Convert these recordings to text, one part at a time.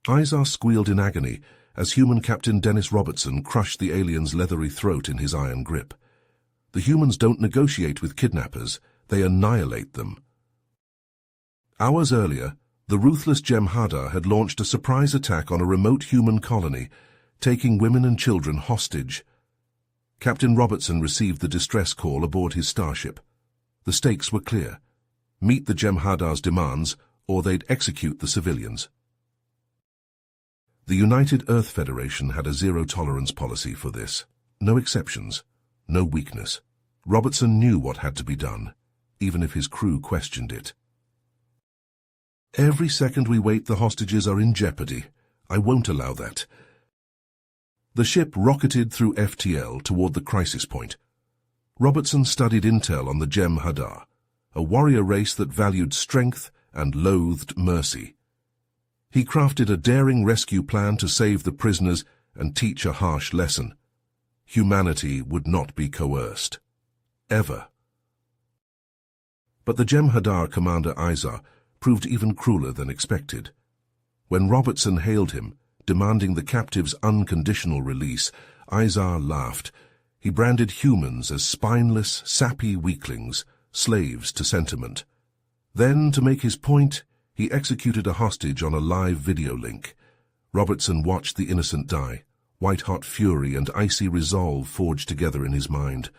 Izar squealed in agony as human Captain Dennis Robertson crushed the alien's leathery throat in his iron grip. The humans don't negotiate with kidnappers, they annihilate them. Hours earlier, the ruthless Jem'Hadar had launched a surprise attack on a remote human colony, taking women and children hostage. Captain Robertson received the distress call aboard his starship. The stakes were clear. Meet the Jem'Hadar's demands, or they'd execute the civilians. The United Earth Federation had a zero-tolerance policy for this. No exceptions, no weakness. Robertson knew what had to be done, even if his crew questioned it. Every second we wait, the hostages are in jeopardy. I won't allow that. The ship rocketed through FTL toward the crisis point. Robertson studied intel on the Jem'Hadar, a warrior race that valued strength and loathed mercy. He crafted a daring rescue plan to save the prisoners and teach a harsh lesson. Humanity would not be coerced. Ever. But the Jem'Hadar commander Izar proved even crueler than expected. When Robertson hailed him, demanding the captive's unconditional release, Izar laughed. He branded humans as spineless, sappy weaklings, slaves to sentiment. Then, to make his point, he executed a hostage on a live video link. Robertson watched the innocent die, white-hot fury and icy resolve forged together in his mind.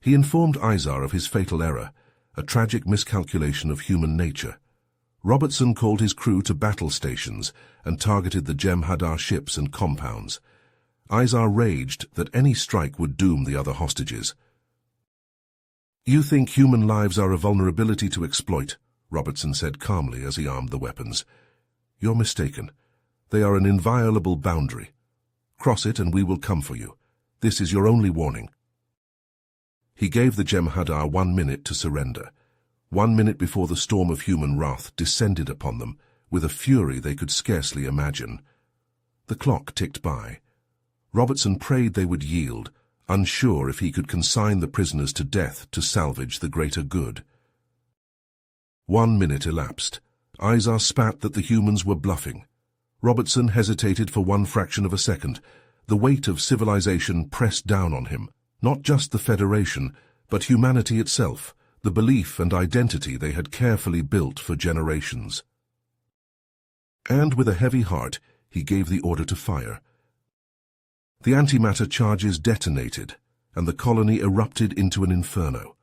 He informed Izar of his fatal error, a tragic miscalculation of human nature. Robertson called his crew to battle stations and targeted the Jem'Hadar ships and compounds. Izar raged that any strike would doom the other hostages. "You think human lives are a vulnerability to exploit," Robertson said calmly as he armed the weapons. "You're mistaken. They are an inviolable boundary. Cross it and we will come for you. This is your only warning." He gave the Jem'Hadar 1 minute to surrender. 1 minute before the storm of human wrath descended upon them, with a fury they could scarcely imagine. The clock ticked by. Robertson prayed they would yield, unsure if he could consign the prisoners to death to salvage the greater good. 1 minute elapsed. Izar spat that the humans were bluffing. Robertson hesitated for 1 fraction of a second. The weight of civilization pressed down on him. Not just the Federation, but humanity itself, the belief and identity they had carefully built for generations. And with a heavy heart, he gave the order to fire. The antimatter charges detonated, and the colony erupted into an inferno.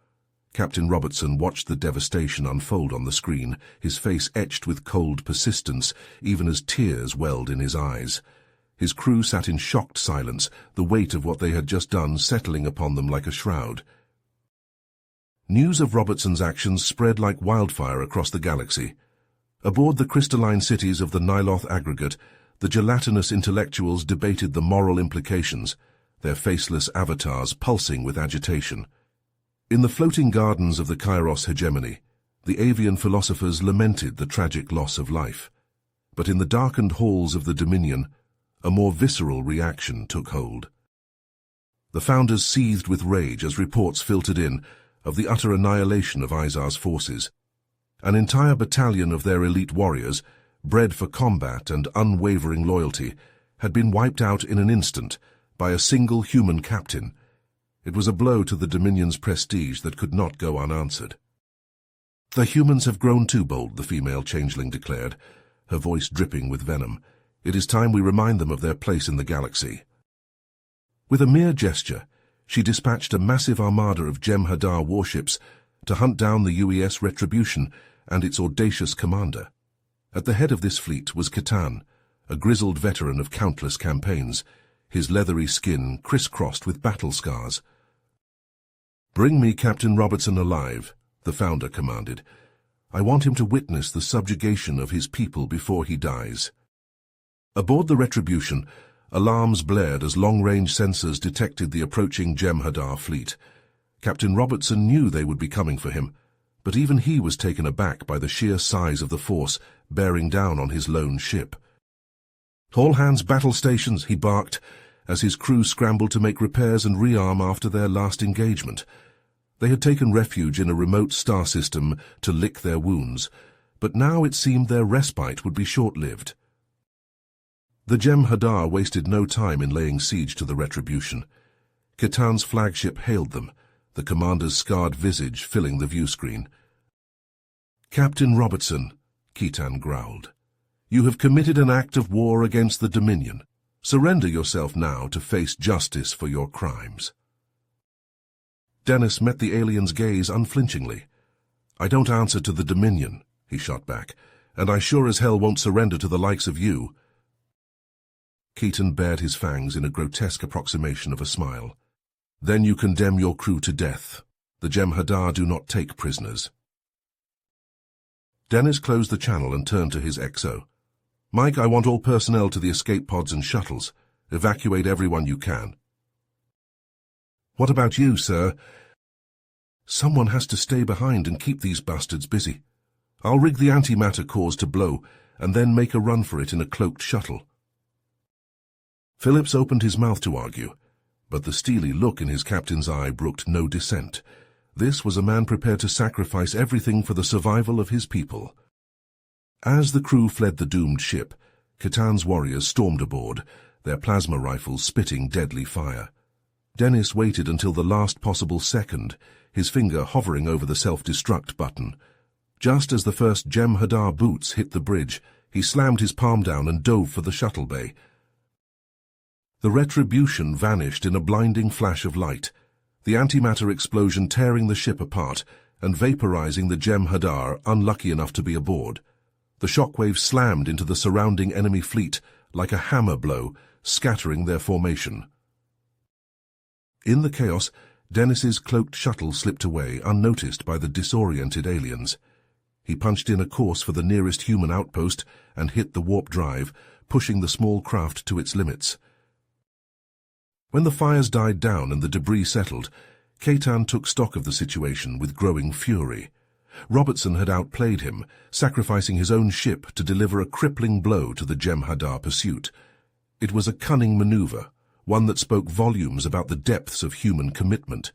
Captain Robertson watched the devastation unfold on the screen, his face etched with cold persistence, even as tears welled in his eyes. His crew sat in shocked silence, the weight of what they had just done settling upon them like a shroud. News of Robertson's actions spread like wildfire across the galaxy. Aboard the crystalline cities of the Niloth aggregate, the gelatinous intellectuals debated the moral implications, their faceless avatars pulsing with agitation. In the floating gardens of the Kairos hegemony, the avian philosophers lamented the tragic loss of life. But in the darkened halls of the Dominion, a more visceral reaction took hold. The founders seethed with rage as reports filtered in of the utter annihilation of Izar's forces. An entire battalion of their elite warriors, bred for combat and unwavering loyalty, had been wiped out in an instant by a single human captain. It was a blow to the Dominion's prestige that could not go unanswered. "The humans have grown too bold," the female changeling declared, her voice dripping with venom. "It is time we remind them of their place in the galaxy." With a mere gesture, she dispatched a massive armada of Jem'Hadar warships to hunt down the UES Retribution and its audacious commander. At the head of this fleet was Catan, a grizzled veteran of countless campaigns, his leathery skin crisscrossed with battle scars. "Bring me Captain Robertson alive," the founder commanded. "I want him to witness the subjugation of his people before he dies." Aboard the Retribution, alarms blared as long-range sensors detected the approaching Jem'Hadar fleet. Captain Robertson knew they would be coming for him, but even he was taken aback by the sheer size of the force bearing down on his lone ship. "All hands battle stations," he barked, as his crew scrambled to make repairs and rearm after their last engagement. They had taken refuge in a remote star system to lick their wounds, but now it seemed their respite would be short-lived. The Jem'Hadar wasted no time in laying siege to the Retribution. Khitan's flagship hailed them, the commander's scarred visage filling the viewscreen. "Captain Robertson," Khitan growled, "you have committed an act of war against the Dominion. Surrender yourself now to face justice for your crimes." Dennis met the alien's gaze unflinchingly. "I don't answer to the Dominion," he shot back, "and I sure as hell won't surrender to the likes of you." Keaton bared his fangs in a grotesque approximation of a smile. "Then you condemn your crew to death. The Jem'Hadar do not take prisoners." Dennis closed the channel and turned to his XO. "Mike, I want all personnel to the escape pods and shuttles. Evacuate everyone you can." "What about you, sir?" "Someone has to stay behind and keep these bastards busy. I'll rig the antimatter cores to blow and then make a run for it in a cloaked shuttle." Phillips opened his mouth to argue, but the steely look in his captain's eye brooked no dissent. This was a man prepared to sacrifice everything for the survival of his people. As the crew fled the doomed ship, Khitan's warriors stormed aboard, their plasma rifles spitting deadly fire. Dennis waited until the last possible second, his finger hovering over the self-destruct button. Just as the first Jem'Hadar boots hit the bridge, he slammed his palm down and dove for the shuttle bay. The Retribution vanished in a blinding flash of light, the antimatter explosion tearing the ship apart and vaporizing the Jem'Hadar unlucky enough to be aboard. The shockwave slammed into the surrounding enemy fleet like a hammer blow, scattering their formation. In the chaos, Dennis's cloaked shuttle slipped away unnoticed by the disoriented aliens. He punched in a course for the nearest human outpost and hit the warp drive, pushing the small craft to its limits. When the fires died down and the debris settled, Khitan took stock of the situation with growing fury. Robertson had outplayed him, sacrificing his own ship to deliver a crippling blow to the Jem'Hadar pursuit. It was a cunning maneuver, one that spoke volumes about the depths of human commitment.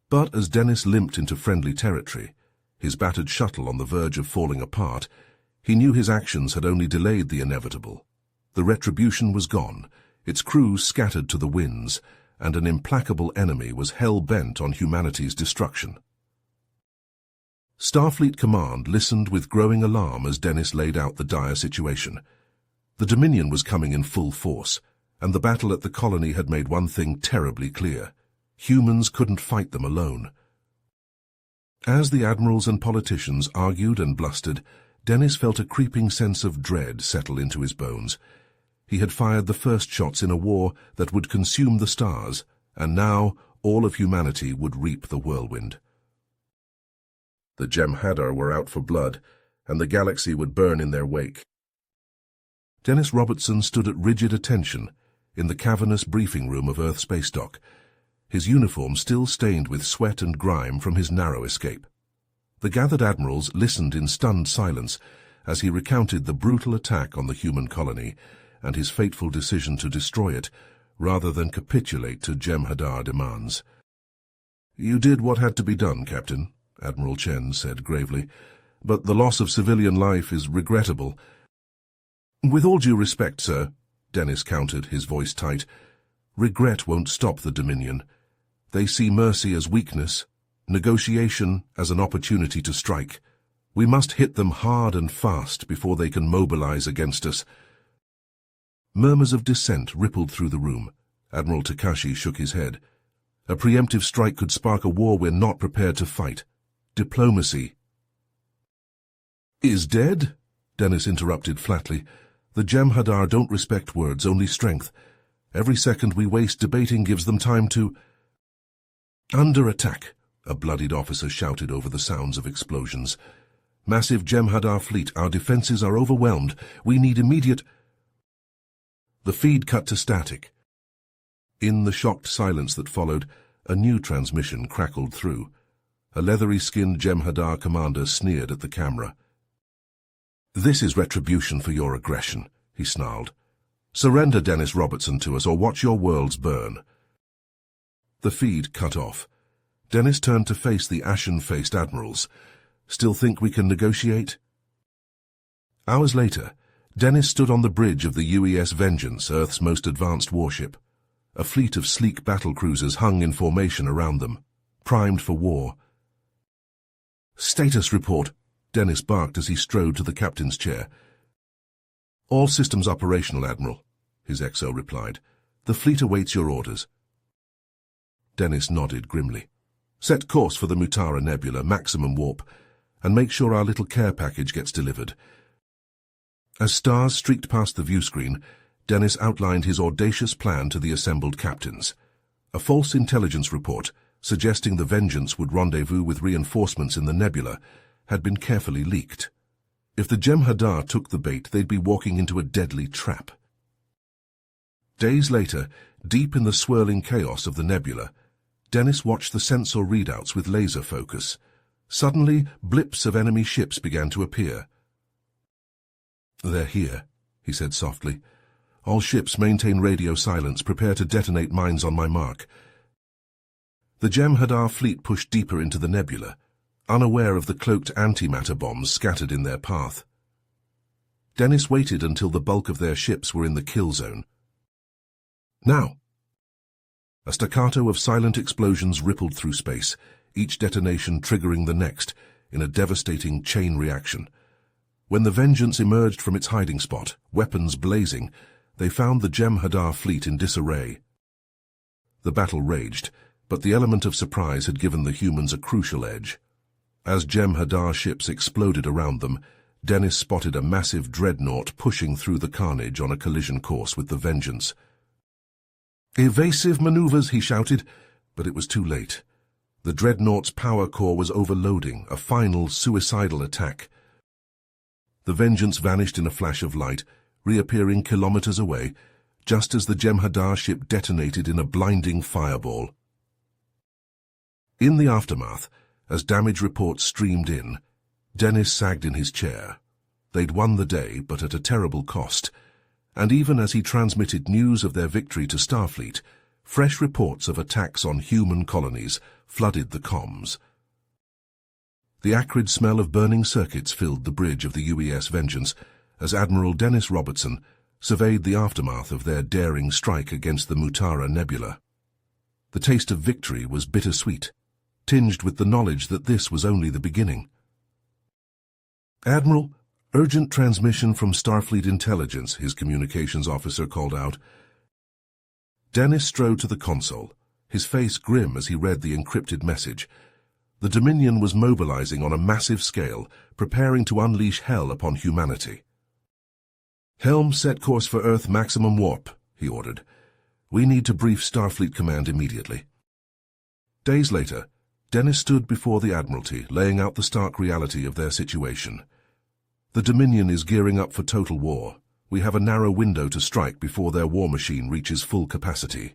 But as Dennis limped into friendly territory, his battered shuttle on the verge of falling apart, he knew his actions had only delayed the inevitable. The Retribution was gone, its crew scattered to the winds, and an implacable enemy was hell-bent on humanity's destruction. Starfleet Command listened with growing alarm as Dennis laid out the dire situation. The Dominion was coming in full force, and the battle at the colony had made one thing terribly clear. Humans couldn't fight them alone. As the admirals and politicians argued and blustered, Dennis felt a creeping sense of dread settle into his bones. He had fired the first shots in a war that would consume the stars, and now all of humanity would reap the whirlwind. The Jem'Hadar were out for blood, and the galaxy would burn in their wake. Dennis Robertson stood at rigid attention in the cavernous briefing room of Earth Space Dock, his uniform still stained with sweat and grime from his narrow escape. The gathered admirals listened in stunned silence as he recounted the brutal attack on the human colony and his fateful decision to destroy it, rather than capitulate to Jem'Hadar demands. "You did what had to be done, Captain," Admiral Chen said gravely, "but the loss of civilian life is regrettable." "With all due respect, sir," Dennis countered, his voice tight, "regret won't stop the Dominion. They see mercy as weakness, negotiation as an opportunity to strike. We must hit them hard and fast before they can mobilize against us." Murmurs of dissent rippled through the room. Admiral Takashi shook his head. "A preemptive strike could spark a war we're not prepared to fight. Diplomacy." "Is dead?" Dennis interrupted flatly. "The Jem'Hadar don't respect words, only strength. Every second we waste debating gives them time to—" "Under attack," a bloodied officer shouted over the sounds of explosions. "Massive Jem'Hadar fleet, our defenses are overwhelmed. We need immediate—" The feed cut to static. In the shocked silence that followed, a new transmission crackled through. A leathery-skinned Jem'Hadar commander sneered at the camera. "This is retribution for your aggression," he snarled. "Surrender Dennis Robertson to us or watch your worlds burn." The feed cut off. Dennis turned to face the ashen-faced admirals. "Still think we can negotiate?" Hours later, Dennis stood on the bridge of the UES Vengeance, Earth's most advanced warship. A fleet of sleek battlecruisers hung in formation around them, primed for war. "Status report," Dennis barked as he strode to the captain's chair. "All systems operational, Admiral," his XO replied. "The fleet awaits your orders." Dennis nodded grimly. "Set course for the Mutara Nebula, maximum warp, and make sure our little care package gets delivered." As stars streaked past the viewscreen, Dennis outlined his audacious plan to the assembled captains. A false intelligence report, suggesting the Vengeance would rendezvous with reinforcements in the nebula, had been carefully leaked. If the Jem'Hadar took the bait, they'd be walking into a deadly trap. Days later, deep in the swirling chaos of the nebula, Dennis watched the sensor readouts with laser focus. Suddenly, blips of enemy ships began to appear. "They're here," he said softly. "All ships maintain radio silence. Prepare to detonate mines on my mark." The Jem'Hadar fleet pushed deeper into the nebula, unaware of the cloaked antimatter bombs scattered in their path. Dennis waited until the bulk of their ships were in the kill zone. "Now!" A staccato of silent explosions rippled through space, each detonation triggering the next in a devastating chain reaction. When the Vengeance emerged from its hiding spot, weapons blazing, they found the Jem'Hadar fleet in disarray. The battle raged, but the element of surprise had given the humans a crucial edge. As Jem'Hadar ships exploded around them, Dennis spotted a massive dreadnought pushing through the carnage on a collision course with the Vengeance. "Evasive maneuvers," he shouted, but it was too late. The dreadnought's power core was overloading, a final suicidal attack. The Vengeance vanished in a flash of light, reappearing kilometers away, just as the Jem'Hadar ship detonated in a blinding fireball. In the aftermath, as damage reports streamed in, Dennis sagged in his chair. They'd won the day, but at a terrible cost, and even as he transmitted news of their victory to Starfleet, fresh reports of attacks on human colonies flooded the comms. The acrid smell of burning circuits filled the bridge of the UES Vengeance as Admiral Dennis Robertson surveyed the aftermath of their daring strike against the Mutara Nebula. The taste of victory was bittersweet, tinged with the knowledge that this was only the beginning. "Admiral, urgent transmission from Starfleet Intelligence," his communications officer called out. Dennis strode to the console, his face grim as he read the encrypted message. The Dominion was mobilizing on a massive scale, preparing to unleash hell upon humanity. "Helm, set course for Earth maximum warp," he ordered. "We need to brief Starfleet Command immediately." Days later, Dennis stood before the Admiralty, laying out the stark reality of their situation. "The Dominion is gearing up for total war. We have a narrow window to strike before their war machine reaches full capacity."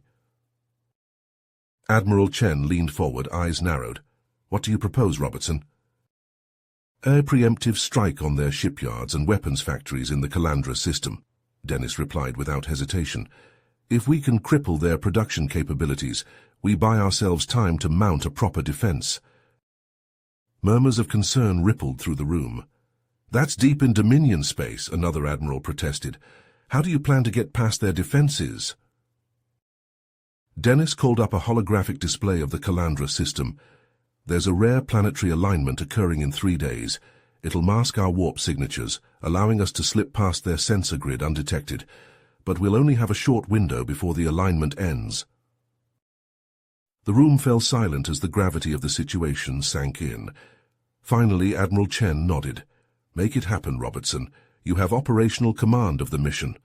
Admiral Chen leaned forward, eyes narrowed. "What do you propose, Robertson?" "A preemptive strike on their shipyards and weapons factories in the Calandra system," Dennis replied without hesitation. "If we can cripple their production capabilities, we buy ourselves time to mount a proper defense." Murmurs of concern rippled through the room. "That's deep in Dominion space," another admiral protested. "How do you plan to get past their defenses?" Dennis called up a holographic display of the Calandra system. "There's a rare planetary alignment occurring in 3 days. It'll mask our warp signatures, allowing us to slip past their sensor grid undetected. But we'll only have a short window before the alignment ends." The room fell silent as the gravity of the situation sank in. Finally, Admiral Chen nodded. "Make it happen, Robertson. You have operational command of the mission."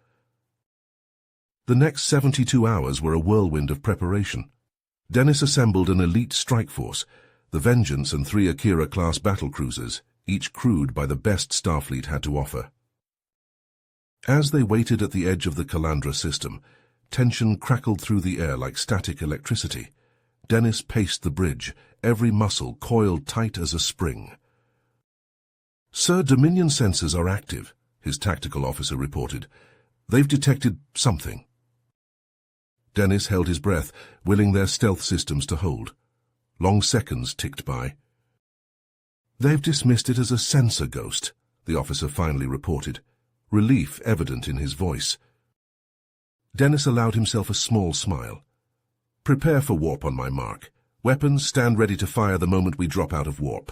The next 72 hours were a whirlwind of preparation. Dennis assembled an elite strike force, the Vengeance and 3 Akira-class battlecruisers, each crewed by the best Starfleet had to offer. As they waited at the edge of the Calandra system, tension crackled through the air like static electricity. Dennis paced the bridge, every muscle coiled tight as a spring. "Sir, Dominion sensors are active," his tactical officer reported. "They've detected something." Dennis held his breath, willing their stealth systems to hold. Long seconds ticked by. "They've dismissed it as a sensor ghost," the officer finally reported. relief evident in his voice. Dennis allowed himself a small smile. "Prepare for warp on my mark. Weapons stand ready to fire the moment we drop out of warp."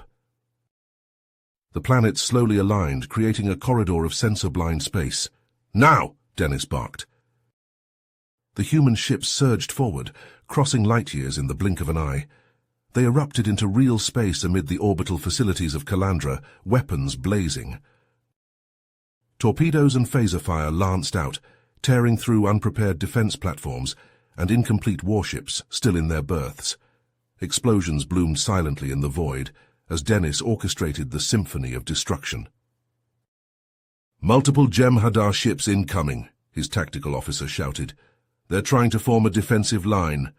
The planets slowly aligned, creating a corridor of sensor-blind space. "Now!" Dennis barked. The human ships surged forward, crossing light-years in the blink of an eye. They erupted into real space amid the orbital facilities of Calandra, weapons blazing. Torpedoes and phaser fire lanced out, tearing through unprepared defense platforms and incomplete warships still in their berths. Explosions bloomed silently in the void as Dennis orchestrated the symphony of destruction. "Multiple Jem'Hadar ships incoming," his tactical officer shouted. "They're trying to form a defensive line."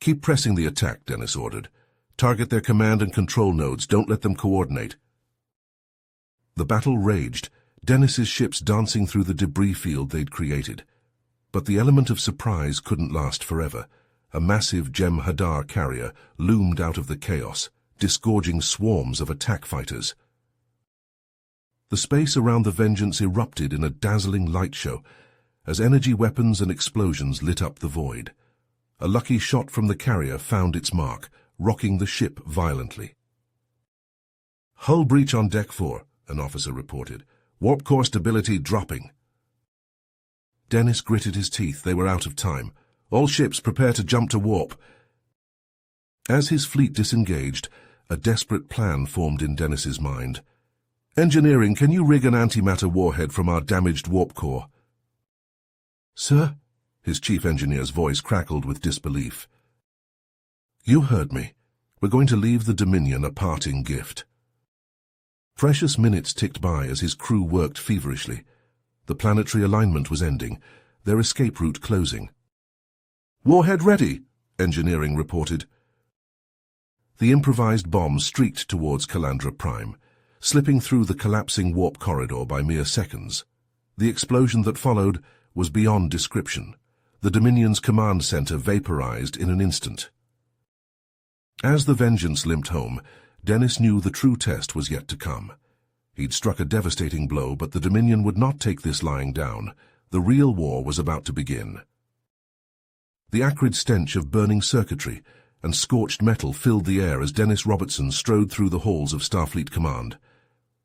"Keep pressing the attack," Dennis ordered. "Target their command and control nodes. Don't let them coordinate." The battle raged, Dennis's ships dancing through the debris field they'd created. But the element of surprise couldn't last forever. A massive Jem'Hadar carrier loomed out of the chaos, disgorging swarms of attack fighters. The space around the Vengeance erupted in a dazzling light show as energy weapons and explosions lit up the void. A lucky shot from the carrier found its mark, rocking the ship violently. "Hull breach on Deck 4, an officer reported. "Warp core stability dropping." Dennis gritted his teeth. They were out of time. "All ships prepare to jump to warp." As his fleet disengaged, a desperate plan formed in Dennis's mind. "Engineering, can you rig an antimatter warhead from our damaged warp core?" "Sir?" His chief engineer's voice crackled with disbelief. "You heard me. We're going to leave the Dominion a parting gift." Precious minutes ticked by as his crew worked feverishly. The planetary alignment was ending, their escape route closing. "Warhead ready," engineering reported. The improvised bomb streaked towards Calandra Prime, slipping through the collapsing warp corridor by mere seconds. The explosion that followed was beyond description. The Dominion's command center vaporized in an instant. As the Vengeance limped home, Dennis knew the true test was yet to come. He'd struck a devastating blow, but the Dominion would not take this lying down. The real war was about to begin. The acrid stench of burning circuitry and scorched metal filled the air as Dennis Robertson strode through the halls of Starfleet Command.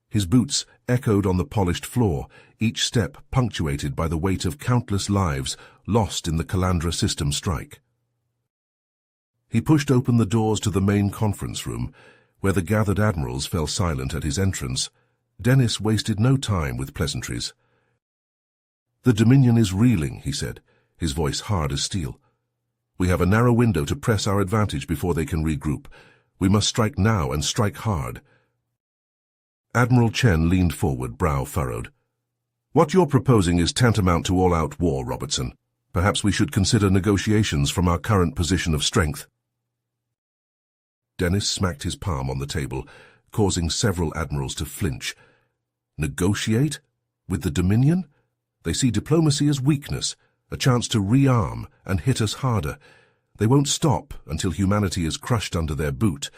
His boots echoed on the polished floor, each step punctuated by the weight of countless lives lost in the Calandra system strike. He pushed open the doors to the main conference room, where the gathered admirals fell silent at his entrance. Dennis wasted no time with pleasantries. "The Dominion is reeling," he said, his voice hard as steel. "We have a narrow window to press our advantage before they can regroup. We must strike now and strike hard." Admiral Chen leaned forward, brow furrowed. "What you're proposing is tantamount to all-out war, Robertson. Perhaps we should consider negotiations from our current position of strength." Dennis smacked his palm on the table, causing several admirals to flinch. Negotiate? With the Dominion? They see diplomacy as weakness, a chance to rearm and hit us harder. They won't stop until humanity is crushed under their boot.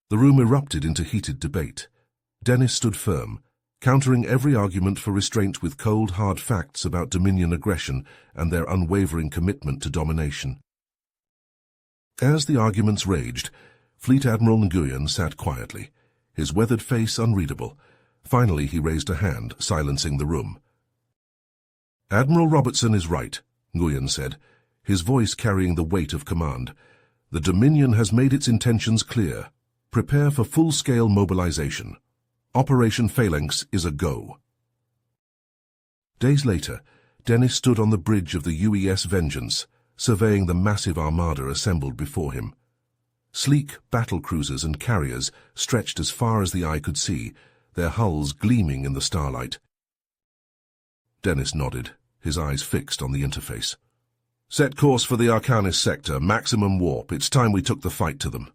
The room erupted into heated debate. Dennis stood firm, countering every argument for restraint with cold, hard facts about Dominion aggression and their unwavering commitment to domination. As the arguments raged, Fleet Admiral Nguyen sat quietly, his weathered face unreadable. Finally he raised a hand, silencing the room. "Admiral Robertson is right," Nguyen said, his voice carrying the weight of command. "The Dominion has made its intentions clear. Prepare for full-scale mobilization. Operation Phalanx is a go." Days later, Dennis stood on the bridge of the UES Vengeance, surveying the massive armada assembled before him. Sleek battle cruisers and carriers stretched as far as the eye could see, their hulls gleaming in the starlight. Dennis nodded, his eyes fixed on the interface. "Set course for the Arcanis sector, maximum warp. It's time we took the fight to them."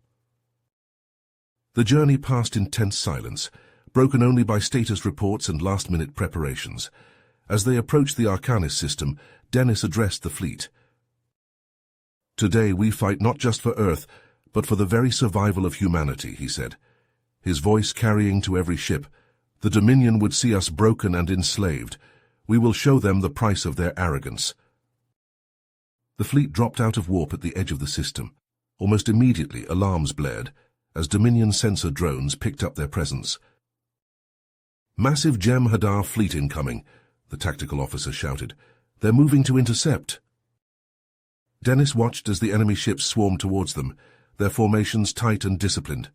The journey passed in tense silence, broken only by status reports and last-minute preparations. As they approached the Arcanis system, Dennis addressed the fleet. "Today we fight not just for Earth, but for the very survival of humanity," he said, his voice carrying to every ship, The Dominion would see us broken and enslaved. We will show them the price of their arrogance. The fleet dropped out of warp at the edge of the system. Almost immediately, alarms blared as Dominion sensor drones picked up their presence. "Massive Jem'Hadar fleet incoming," the tactical officer shouted. "They're moving to intercept." Dennis watched as the enemy ships swarmed towards them, their formations tight and disciplined.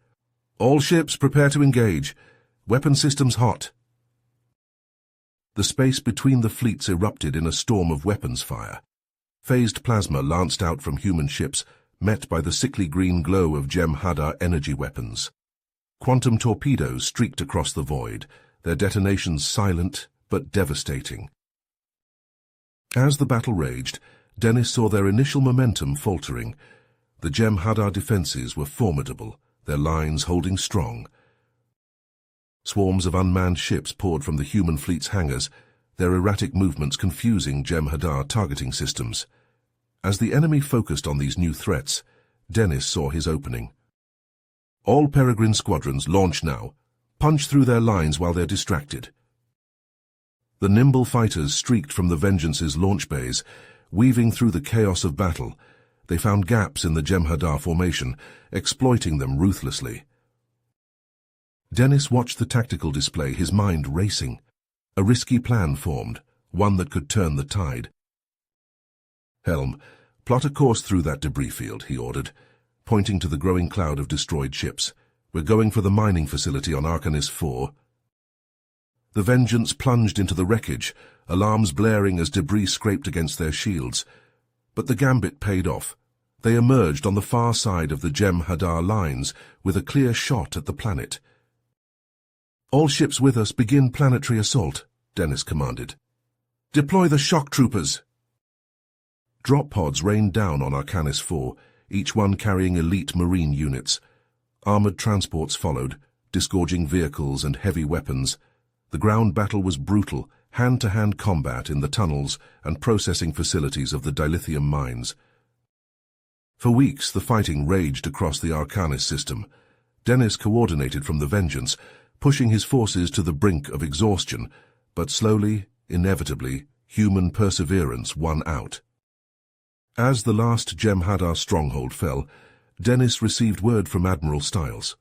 "All ships prepare to engage. Weapon systems hot." The space between the fleets erupted in a storm of weapons fire. Phased plasma lanced out from human ships, met by the sickly green glow of Jem'Hadar energy weapons. Quantum torpedoes streaked across the void, their detonations silent but devastating. As the battle raged, Dennis saw their initial momentum faltering. The Jem'Hadar defenses were formidable, their lines holding strong. Swarms of unmanned ships poured from the human fleet's hangars, their erratic movements confusing Jem'Hadar targeting systems. As the enemy focused on these new threats, Dennis saw his opening. "All Peregrine squadrons, launch now. Punch through their lines while they're distracted." The nimble fighters streaked from the Vengeance's launch bays, weaving through the chaos of battle. They found gaps in the Jem'Hadar formation, exploiting them ruthlessly. Dennis watched the tactical display, his mind racing. A risky plan formed, one that could turn the tide. "Helm, plot a course through that debris field," he ordered, pointing to the growing cloud of destroyed ships. "We're going for the mining facility on Arcanis 4. The Vengeance plunged into the wreckage, alarms blaring as debris scraped against their shields. But the gambit paid off. They emerged on the far side of the Jem'Hadar lines with a clear shot at the planet. "All ships with us begin planetary assault," Dennis commanded. "Deploy the shock troopers." Drop pods rained down on Arcanis 4, each one carrying elite marine units. Armored transports followed, disgorging vehicles and heavy weapons. The ground battle was brutal, hand-to-hand combat in the tunnels and processing facilities of the dilithium mines. For weeks, the fighting raged across the Arcanis system. Dennis coordinated from the Vengeance, pushing his forces to the brink of exhaustion, but slowly, inevitably, human perseverance won out. As the last Jem'Hadar stronghold fell, Dennis received word from Admiral Stiles.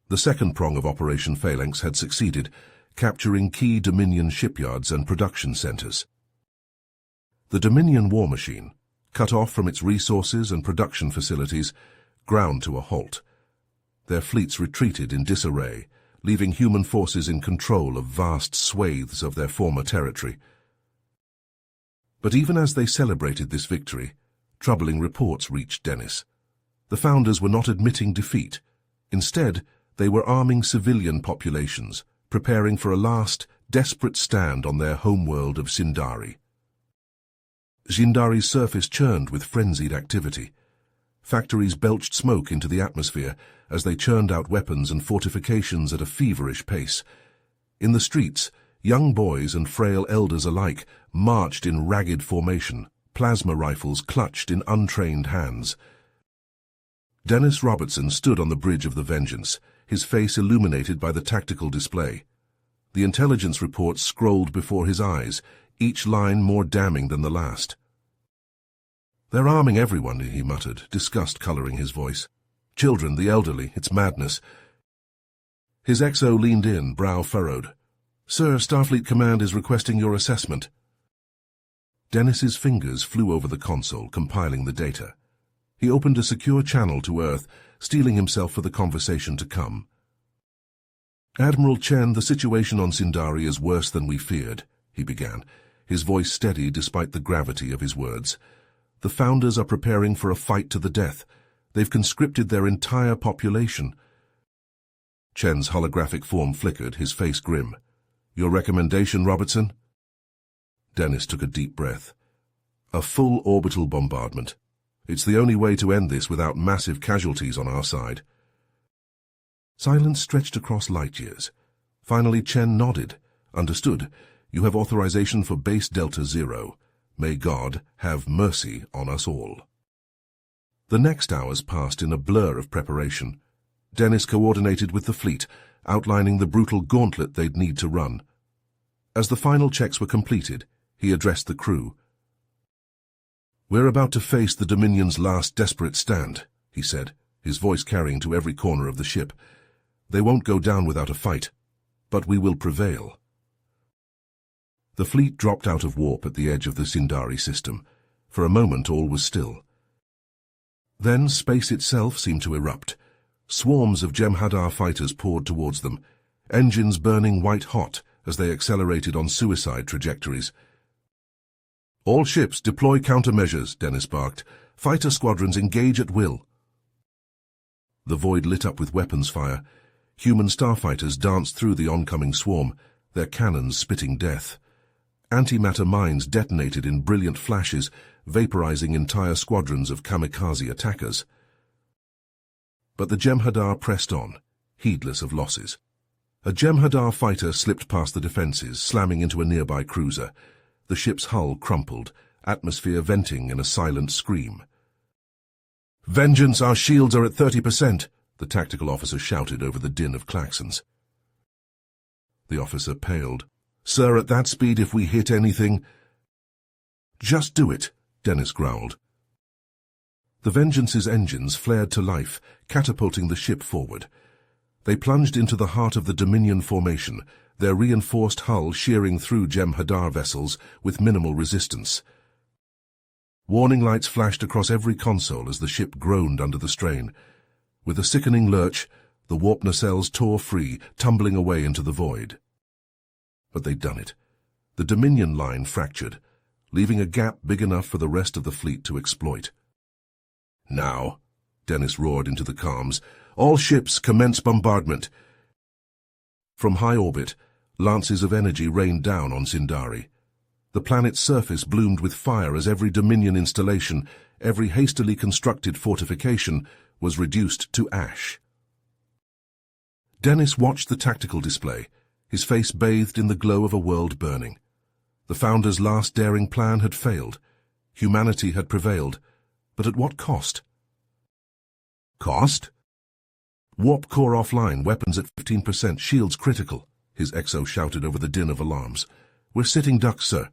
The second prong of Operation Phalanx had succeeded, capturing key Dominion shipyards and production centers. The Dominion war machine, cut off from its resources and production facilities, ground to a halt. Their fleets retreated in disarray, leaving human forces in control of vast swathes of their former territory. But even as they celebrated this victory, troubling reports reached Dennis. The Founders were not admitting defeat. Instead, they were arming civilian populations, preparing for a last, desperate stand on their homeworld of Sindari. Sindari's surface churned with frenzied activity. Factories belched smoke into the atmosphere as they churned out weapons and fortifications at a feverish pace. In the streets, young boys and frail elders alike marched in ragged formation, plasma rifles clutched in untrained hands. Dennis Robertson stood on the bridge of the Vengeance, his face illuminated by the tactical display. The intelligence reports scrolled before his eyes, each line more damning than the last. "They're arming everyone," he muttered, disgust coloring his voice. "Children, the elderly, it's madness." His XO leaned in, brow furrowed. "Sir, Starfleet Command is requesting your assessment." Dennis's fingers flew over the console, compiling the data. He opened a secure channel to Earth, steeling himself for the conversation to come. "Admiral Chen, the situation on Sindari is worse than we feared," he began, his voice steady despite the gravity of his words. "The Founders are preparing for a fight to the death. They've conscripted their entire population." Chen's holographic form flickered, his face grim. "Your recommendation, Robertson?" Dennis took a deep breath. "A full orbital bombardment. It's the only way to end this without massive casualties on our side." Silence stretched across light years. Finally, Chen nodded. "Understood. You have authorization for base Delta Zero. May God have mercy on us all." The next hours passed in a blur of preparation. Dennis coordinated with the fleet, outlining the brutal gauntlet they'd need to run. As the final checks were completed, he addressed the crew. "We're about to face the Dominion's last desperate stand," he said, his voice carrying to every corner of the ship. "They won't go down without a fight, but we will prevail." The fleet dropped out of warp at the edge of the Sindari system. For a moment all was still. Then space itself seemed to erupt. Swarms of Jem'Hadar fighters poured towards them, engines burning white-hot as they accelerated on suicide trajectories. "All ships deploy countermeasures," Dennis barked. "Fighter squadrons engage at will." The void lit up with weapons fire. Human starfighters danced through the oncoming swarm, their cannons spitting death. Antimatter mines detonated in brilliant flashes, vaporizing entire squadrons of kamikaze attackers. But the Jem'Hadar pressed on, heedless of losses. A Jem'Hadar fighter slipped past the defenses, slamming into a nearby cruiser. The ship's hull crumpled, atmosphere venting in a silent scream. "Vengeance, our shields are at 30%, the tactical officer shouted over the din of klaxons. The officer paled. "Sir, at that speed, if we hit anything—" "Just do it," Dennis growled. The Vengeance's engines flared to life, catapulting the ship forward. They plunged into the heart of the Dominion formation, their reinforced hull shearing through Jem'Hadar vessels with minimal resistance. Warning lights flashed across every console as the ship groaned under the strain. With a sickening lurch, the warp nacelles tore free, tumbling away into the void. But they'd done it. The Dominion line fractured, leaving a gap big enough for the rest of the fleet to exploit. "Now," Dennis roared into the comms, "all ships commence bombardment." From high orbit, lances of energy rained down on Sindari. The planet's surface bloomed with fire as every Dominion installation, every hastily constructed fortification, was reduced to ash. Dennis watched the tactical display, his face bathed in the glow of a world burning. The Founders' last daring plan had failed. Humanity had prevailed. But at what cost? Cost? "Warp core offline, weapons at 15%, shields critical," his XO shouted over the din of alarms. "We're sitting ducks, sir."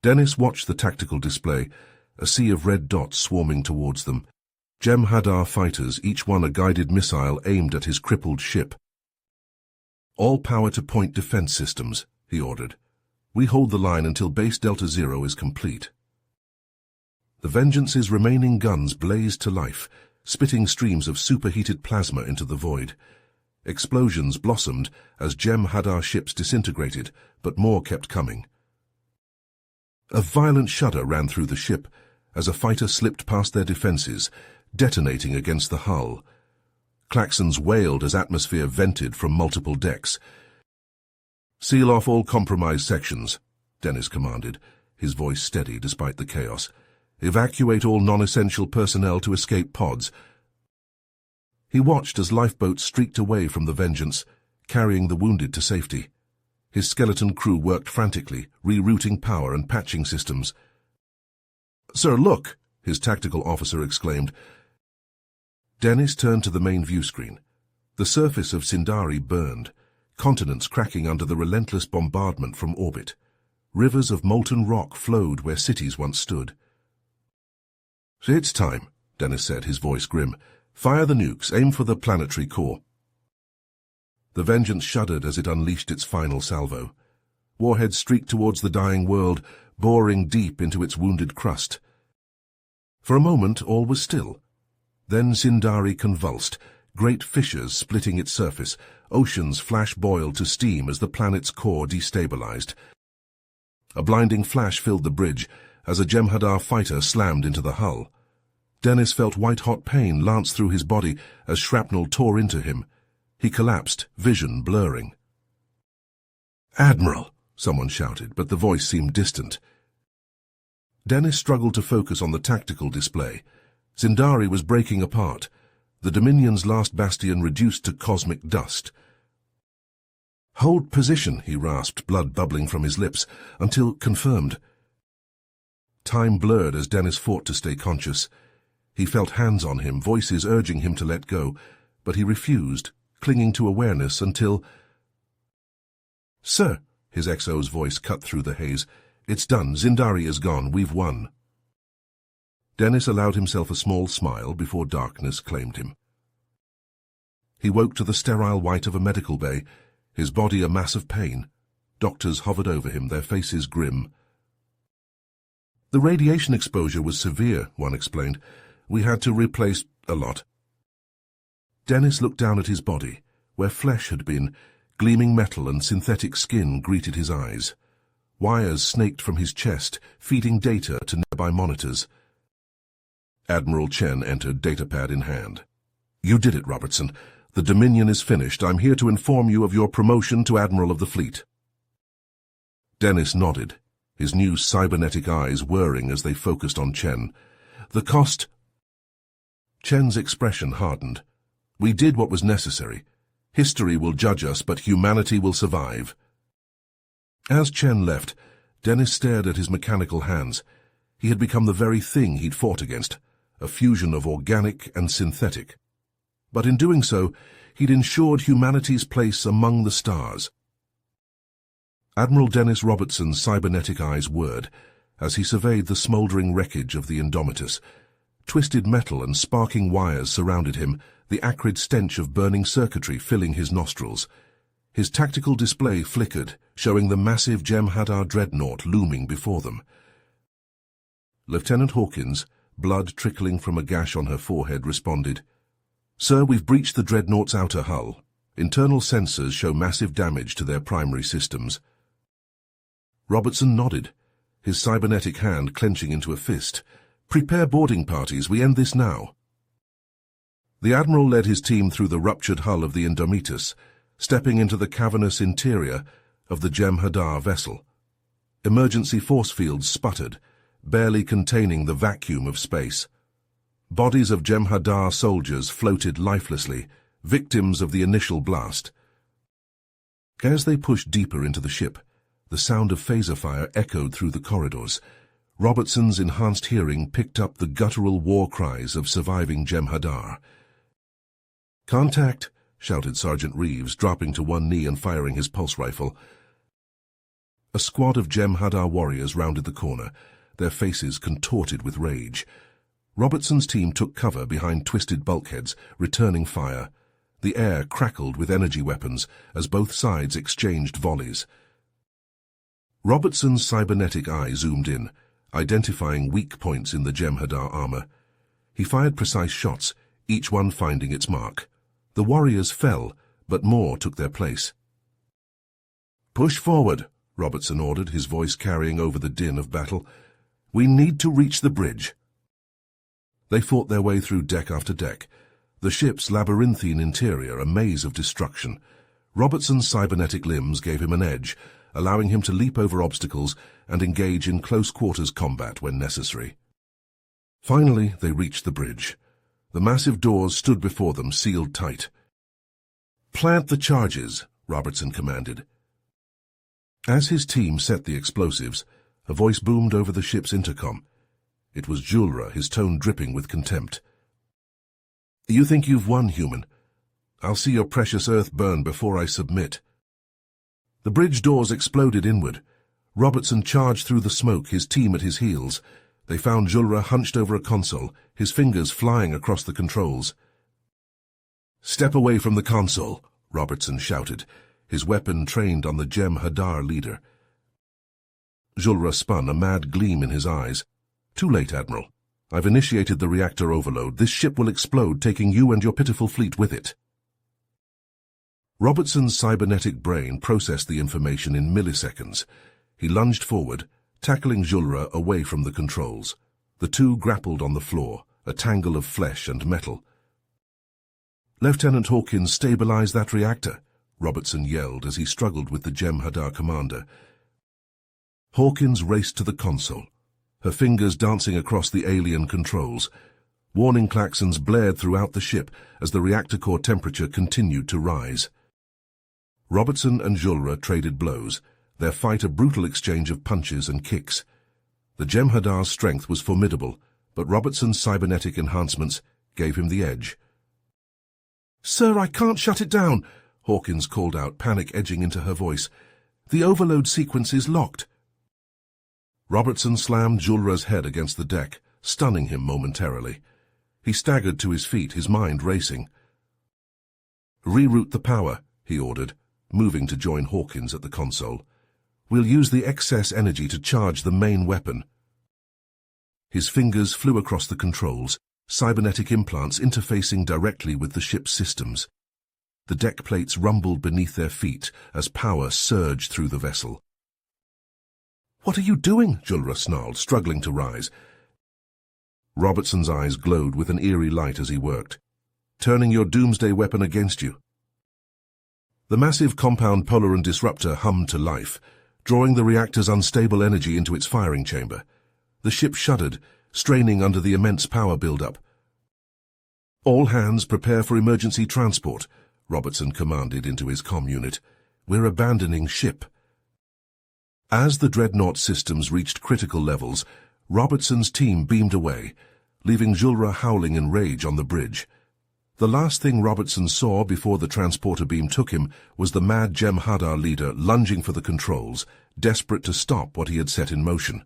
Dennis watched the tactical display, a sea of red dots swarming towards them. Jem'Hadar fighters, each one a guided missile aimed at his crippled ship. "All power to point defense systems," he ordered. "We hold the line until base Delta Zero is complete." The Vengeance's remaining guns blazed to life, spitting streams of superheated plasma into the void. Explosions blossomed as Jem'Hadar ships disintegrated, but more kept coming. A violent shudder ran through the ship as a fighter slipped past their defenses, detonating against the hull. Klaxons wailed as atmosphere vented from multiple decks. "Seal off all compromised sections," Dennis commanded, his voice steady despite the chaos. "Evacuate all non-essential personnel to escape pods." He watched as lifeboats streaked away from the Vengeance, carrying the wounded to safety. His skeleton crew worked frantically, rerouting power and patching systems. "Sir, look!" his tactical officer exclaimed. Dennis turned to the main view screen. The surface of Sindari burned, continents cracking under the relentless bombardment from orbit. Rivers of molten rock flowed where cities once stood. "It's time," Dennis said, his voice grim. "Fire the nukes, aim for the planetary core." The Vengeance shuddered as it unleashed its final salvo. Warheads streaked towards the dying world, boring deep into its wounded crust. For a moment all was still. Then Sindari convulsed, great fissures splitting its surface, oceans flash-boiled to steam as the planet's core destabilized. A blinding flash filled the bridge as a Jem'Hadar fighter slammed into the hull. Dennis felt white-hot pain lance through his body as shrapnel tore into him. He collapsed, vision blurring. "Admiral!" someone shouted, but the voice seemed distant. Dennis struggled to focus on the tactical display. Sindari was breaking apart, the Dominion's last bastion reduced to cosmic dust. "Hold position," he rasped, blood bubbling from his lips, until confirmed. Time blurred as Dennis fought to stay conscious. He felt hands on him, voices urging him to let go, but he refused, clinging to awareness until... "Sir," his XO's voice cut through the haze, "it's done. Zindari is gone. We've won." Dennis allowed himself a small smile before darkness claimed him. He woke to the sterile white of a medical bay, his body a mass of pain. Doctors hovered over him, their faces grim. "The radiation exposure was severe," one explained. "We had to replace a lot." Dennis looked down at his body, where flesh had been. Gleaming metal and synthetic skin greeted his eyes. Wires snaked from his chest, feeding data to nearby monitors. Admiral Chen entered, datapad in hand. "You did it, Robertson. The Dominion is finished. I'm here to inform you of your promotion to Admiral of the Fleet." Dennis nodded, his new cybernetic eyes whirring as they focused on Chen. "The cost..." Chen's expression hardened. "We did what was necessary. History will judge us, but humanity will survive." As Chen left, Dennis stared at his mechanical hands. He had become the very thing he'd fought against, a fusion of organic and synthetic. But in doing so, he'd ensured humanity's place among the stars. Admiral Dennis Robertson's cybernetic eyes whirred as he surveyed the smouldering wreckage of the Indomitus. Twisted metal and sparking wires surrounded him, the acrid stench of burning circuitry filling his nostrils. His tactical display flickered, showing the massive Jem'Hadar dreadnought looming before them. Lieutenant Hawkins, blood trickling from a gash on her forehead, responded, "Sir, we've breached the dreadnought's outer hull. Internal sensors show massive damage to their primary systems." Robertson nodded, his cybernetic hand clenching into a fist. "Prepare boarding parties. We end this now." The Admiral led his team through the ruptured hull of the Indomitus, stepping into the cavernous interior of the Jem'Hadar vessel. Emergency force fields sputtered, barely containing the vacuum of space. Bodies of Jem'Hadar soldiers floated lifelessly, victims of the initial blast. As they pushed deeper into the ship, the sound of phaser fire echoed through the corridors. Robertson's enhanced hearing picked up the guttural war cries of surviving Jem'Hadar. "Contact!" shouted Sergeant Reeves, dropping to one knee and firing his pulse rifle. A squad of Jem'Hadar warriors rounded the corner, their faces contorted with rage. Robertson's team took cover behind twisted bulkheads, returning fire. The air crackled with energy weapons as both sides exchanged volleys. Robertson's cybernetic eye zoomed in, identifying weak points in the Jem'Hadar armor. He fired precise shots, each one finding its mark. The warriors fell, but more took their place. "Push forward," Robertson ordered, his voice carrying over the din of battle. "We need to reach the bridge." They fought their way through deck after deck, the ship's labyrinthine interior a maze of destruction. Robertson's cybernetic limbs gave him an edge, allowing him to leap over obstacles and engage in close-quarters combat when necessary. Finally, they reached the bridge. The massive doors stood before them, sealed tight. "Plant the charges," Robertson commanded. As his team set the explosives, a voice boomed over the ship's intercom. It was Julra, his tone dripping with contempt. "You think you've won, human? I'll see your precious Earth burn before I submit." The bridge doors exploded inward. Robertson charged through the smoke, his team at his heels. They found Julra hunched over a console, his fingers flying across the controls. "Step away from the console," Robertson shouted, his weapon trained on the Jem'Hadar leader. Julra spun, a mad gleam in his eyes. "Too late, Admiral. I've initiated the reactor overload. This ship will explode, taking you and your pitiful fleet with it." Robertson's cybernetic brain processed the information in milliseconds. He lunged forward, tackling Julra away from the controls. The two grappled on the floor, a tangle of flesh and metal. "Lieutenant Hawkins, stabilize that reactor," Robertson yelled as he struggled with the Jem'Hadar commander. Hawkins raced to the console, her fingers dancing across the alien controls. Warning klaxons blared throughout the ship as the reactor core temperature continued to rise. Robertson and Julra traded blows, their fight a brutal exchange of punches and kicks. The Jem'Hadar's strength was formidable, but Robertson's cybernetic enhancements gave him the edge. "Sir, I can't shut it down," Hawkins called out, panic edging into her voice. "The overload sequence is locked." Robertson slammed Julra's head against the deck, stunning him momentarily. He staggered to his feet, his mind racing. "Reroute the power," he ordered, moving to join Hawkins at the console. "We'll use the excess energy to charge the main weapon." His fingers flew across the controls, cybernetic implants interfacing directly with the ship's systems. The deck plates rumbled beneath their feet as power surged through the vessel. "What are you doing?" Julra snarled, struggling to rise. Robertson's eyes glowed with an eerie light as he worked. "Turning your doomsday weapon against you." The massive compound Polaran disruptor hummed to life, drawing the reactor's unstable energy into its firing chamber. The ship shuddered, straining under the immense power build-up. "All hands prepare for emergency transport," Robertson commanded into his comm unit. "We're abandoning ship." As the dreadnought systems reached critical levels, Robertson's team beamed away, leaving Julra howling in rage on the bridge. The last thing Robertson saw before the transporter beam took him was the mad Jem'Hadar leader lunging for the controls, desperate to stop what he had set in motion.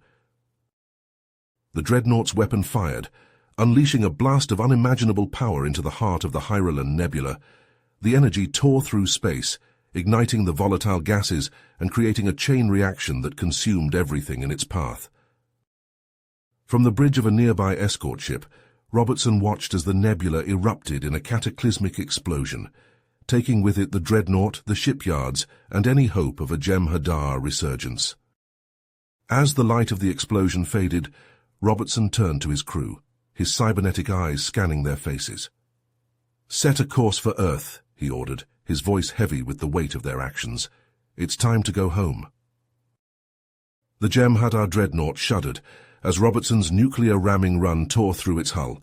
The dreadnought's weapon fired, unleashing a blast of unimaginable power into the heart of the Hyrulean nebula. The energy tore through space, igniting the volatile gases and creating a chain reaction that consumed everything in its path. From the bridge of a nearby escort ship, Robertson watched as the nebula erupted in a cataclysmic explosion, taking with it the dreadnought, the shipyards, and any hope of a Jem'Hadar resurgence. As the light of the explosion faded, Robertson turned to his crew, his cybernetic eyes scanning their faces. "Set a course for Earth," he ordered, his voice heavy with the weight of their actions. "It's time to go home." The Jem'Hadar dreadnought shuddered as Robertson's nuclear ramming run tore through its hull.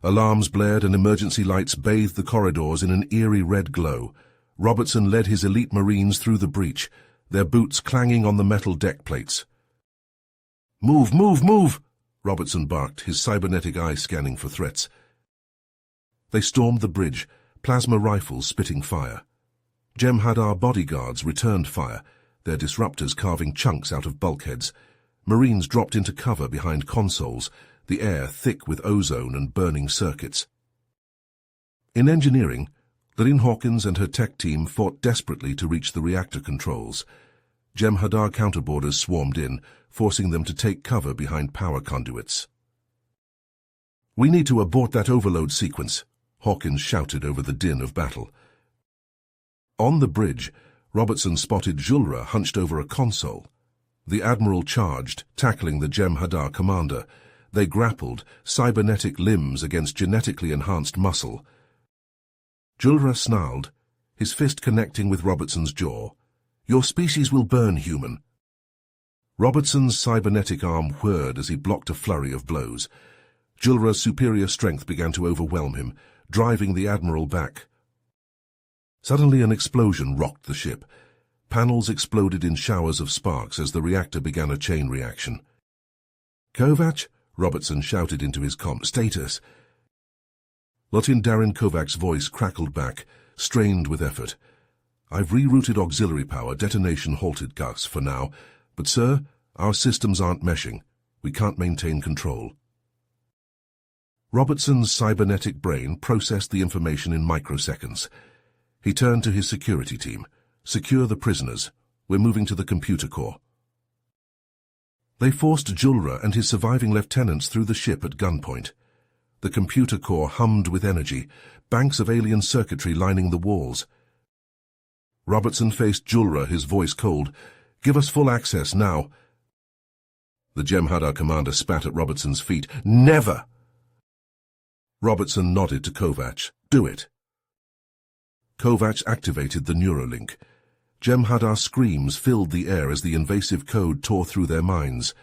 Alarms blared and emergency lights bathed the corridors in an eerie red glow. Robertson led his elite Marines through the breach, their boots clanging on the metal deck plates. "Move, move, move!" Robertson barked, his cybernetic eye scanning for threats. They stormed the bridge, plasma rifles spitting fire. Jem'Hadar bodyguards returned fire, their disruptors carving chunks out of bulkheads. Marines dropped into cover behind consoles, the air thick with ozone and burning circuits. In engineering, Lynn Hawkins and her tech team fought desperately to reach the reactor controls. Jem'Hadar counterboarders swarmed in, forcing them to take cover behind power conduits. "We need to abort that overload sequence," Hawkins shouted over the din of battle. On the bridge, Robertson spotted Julra hunched over a console. The Admiral charged, tackling the Jem'Hadar commander. They grappled, cybernetic limbs against genetically enhanced muscle. Julra snarled, his fist connecting with Robertson's jaw. "Your species will burn, human." Robertson's cybernetic arm whirred as he blocked a flurry of blows. Julra's superior strength began to overwhelm him, driving the Admiral back. Suddenly an explosion rocked the ship. Panels exploded in showers of sparks as the reactor began a chain reaction. "Kovac?" Robertson shouted into his comm. "Status." Lieutenant Darren Kovac's voice crackled back, strained with effort. "I've rerouted auxiliary power, detonation halted, Gus, for now. But, sir, our systems aren't meshing. We can't maintain control." Robertson's cybernetic brain processed the information in microseconds. He turned to his security team. "Secure the prisoners. We're moving to the computer core." They forced Julra and his surviving lieutenants through the ship at gunpoint. The computer core hummed with energy, banks of alien circuitry lining the walls. Robertson faced Julra, his voice cold. "Give us full access, now." The Jem'Hadar commander spat at Robertson's feet. "Never!" Robertson nodded to Kovac. "Do it." Kovac activated the Neuralink. Jem'Hadar screams filled the air as the invasive code tore through their minds.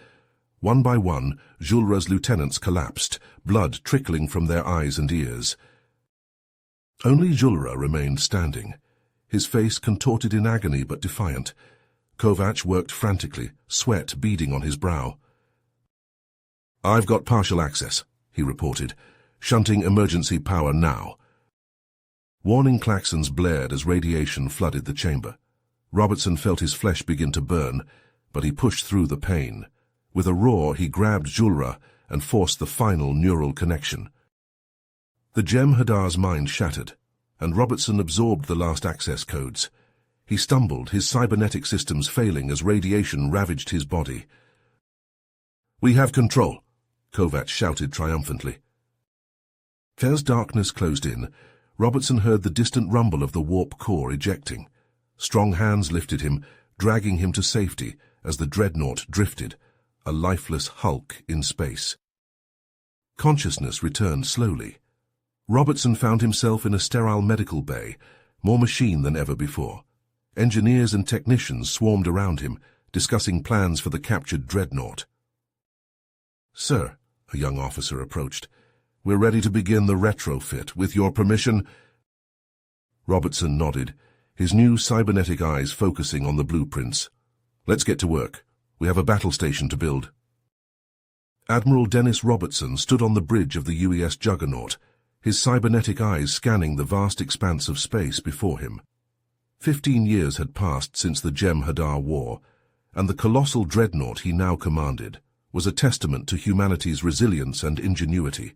One by one, Julra's lieutenants collapsed, blood trickling from their eyes and ears. Only Julra remained standing, his face contorted in agony but defiant. Kovac worked frantically, sweat beading on his brow. "I've got partial access," he reported. "Shunting emergency power now." Warning klaxons blared as radiation flooded the chamber. Robertson felt his flesh begin to burn, but he pushed through the pain. With a roar, he grabbed Julra and forced the final neural connection. The Jem'Hadar's mind shattered, and Robertson absorbed the last access codes. He stumbled, his cybernetic systems failing as radiation ravaged his body. "We have control," Kovacs shouted triumphantly. As darkness closed in, Robertson heard the distant rumble of the warp core ejecting. Strong hands lifted him, dragging him to safety as the dreadnought drifted, a lifeless hulk in space. Consciousness returned slowly. Robertson found himself in a sterile medical bay, more machine than ever before. Engineers and technicians swarmed around him, discussing plans for the captured dreadnought. "Sir," a young officer approached, "we're ready to begin the retrofit. With your permission—" Robertson nodded, his new cybernetic eyes focusing on the blueprints. "Let's get to work. We have a battle station to build." Admiral Dennis Robertson stood on the bridge of the UES Juggernaut, his cybernetic eyes scanning the vast expanse of space before him. 15 years had passed since the Jem'Hadar War, and the colossal dreadnought he now commanded was a testament to humanity's resilience and ingenuity.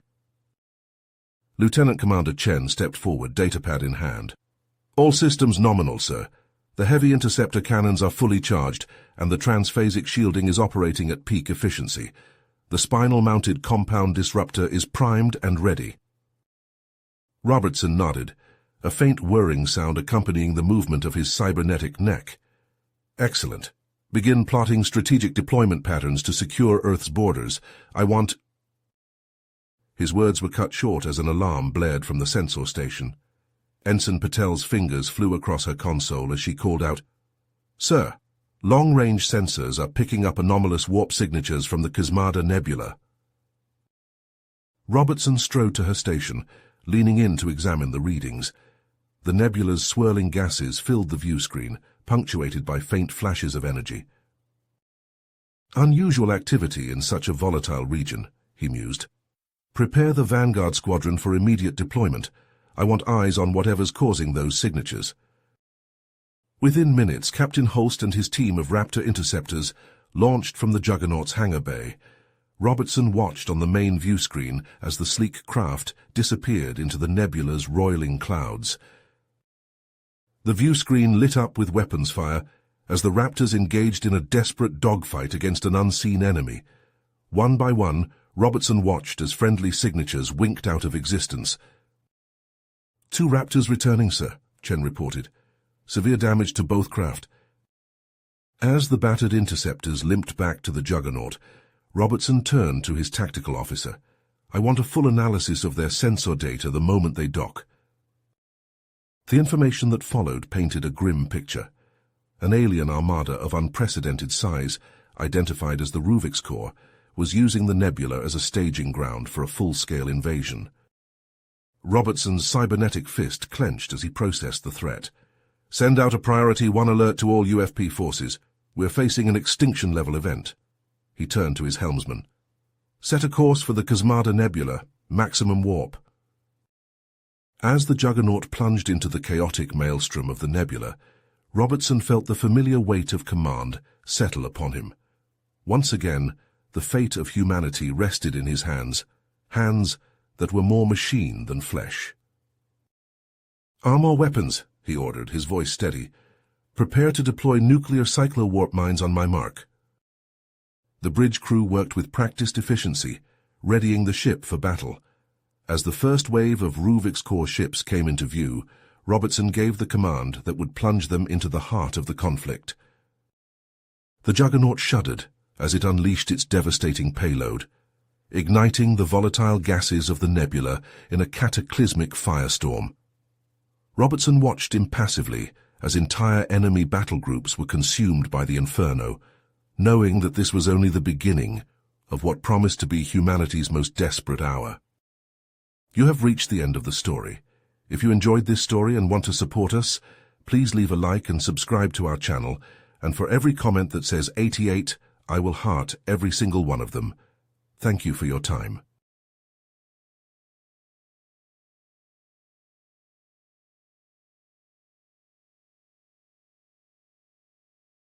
Lieutenant Commander Chen stepped forward, datapad in hand. "All systems nominal, sir. The heavy interceptor cannons are fully charged, and the transphasic shielding is operating at peak efficiency. The spinal-mounted compound disruptor is primed and ready." Robertson nodded, a faint whirring sound accompanying the movement of his cybernetic neck. "Excellent. Begin plotting strategic deployment patterns to secure Earth's borders. I want—" His words were cut short as an alarm blared from the sensor station. Ensign Patel's fingers flew across her console as she called out, "Sir, long-range sensors are picking up anomalous warp signatures from the Kazmada Nebula." Robertson strode to her station, leaning in to examine the readings. The nebula's swirling gases filled the view screen, punctuated by faint flashes of energy. "Unusual activity in such a volatile region," he mused. "Prepare the Vanguard Squadron for immediate deployment. I want eyes on whatever's causing those signatures." Within minutes, Captain Holst and his team of Raptor interceptors launched from the Juggernaut's hangar bay. Robertson watched on the main view screen as the sleek craft disappeared into the nebula's roiling clouds. The view screen lit up with weapons fire as the Raptors engaged in a desperate dogfight against an unseen enemy. One by one, Robertson watched as friendly signatures winked out of existence. "2 Raptors returning, sir," Chen reported. "Severe damage to both craft." As the battered interceptors limped back to the Juggernaut, Robertson turned to his tactical officer. "I want a full analysis of their sensor data the moment they dock." The information that followed painted a grim picture. An alien armada of unprecedented size, identified as the Ruvix Corps, was using the nebula as a staging ground for a full-scale invasion. Robertson's cybernetic fist clenched as he processed the threat. "Send out a Priority 1 alert to all UFP forces. We're facing an extinction-level event." He turned to his helmsman. "Set a course for the Kazmada Nebula, maximum warp." As the Juggernaut plunged into the chaotic maelstrom of the nebula, Robertson felt the familiar weight of command settle upon him. Once again, the fate of humanity rested in his hands, hands that were more machine than flesh. "Arm more weapons," he ordered, his voice steady. "Prepare to deploy nuclear cyclo-warp mines on my mark." The bridge crew worked with practiced efficiency, readying the ship for battle. As the first wave of Ruvix Corps ships came into view, Robertson gave the command that would plunge them into the heart of the conflict. The Juggernaut shuddered as it unleashed its devastating payload, igniting the volatile gases of the nebula in a cataclysmic firestorm. Robertson watched impassively as entire enemy battle groups were consumed by the inferno, knowing that this was only the beginning of what promised to be humanity's most desperate hour. You have reached the end of the story. If you enjoyed this story and want to support us, please leave a like and subscribe to our channel, and for every comment that says 88, I will heart every single one of them. Thank you for your time.